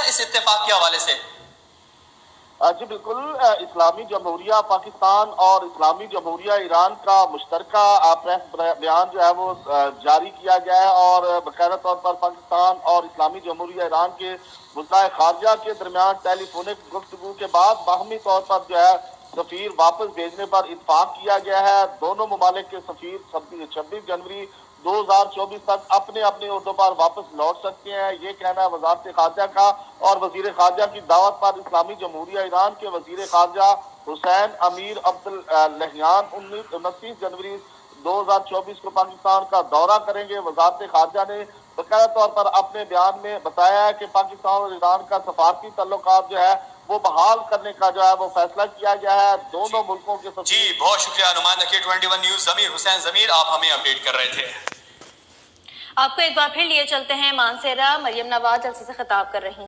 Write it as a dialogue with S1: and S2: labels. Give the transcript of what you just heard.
S1: इस इत्तेफाक के हवाले से?
S2: जी बिल्कुल, इस्लामी जमहूरिया पाकिस्तान और इस्लामी जमहूरिया ईरान का मुश्तरका प्रेस बयान जो है वो जारी किया गया है और बाकायदा तौर पर पाकिस्तान और इस्लामी जमहूरिया ईरान के वज़ीर खारजा के दरमियान टेलीफोनिक गुफ्तगू के बाद बाहमी तौर पर जो है सफीर वापस भेजने पर इत्फाक किया गया है। दोनों ममालिक के सफीर 26 जनवरी 2024 तक अपने अपने ओहदों पर वापस लौट सकते हैं, ये कहना है वजारत खारजा का। और वजीर खारजा की दावत पर इस्लामी जमहूरिया ईरान के वजीर खारजा हुसैन अमीर अब्दुल लहियान 29 जनवरी 2024 को पाकिस्तान का दौरा करेंगे। वजारत खारजा ने बाकायदा तौर पर अपने बयान में बताया है कि पाकिस्तान और ईरान का सफारती तल्लुकात जो है वो बहाल करने का जो है वो फैसला किया गया है। दोनों मुल्कों के
S1: जी बहुत शुक्रिया नुमाइंदा K21 न्यूज जमीर हुसैन जमीर, आप हमें अपडेट कर रहे थे।
S3: आपको एक बार फिर लिए चलते हैं मानसेरा। मरियम नवाज जलसे से खिताब कर रही हैं।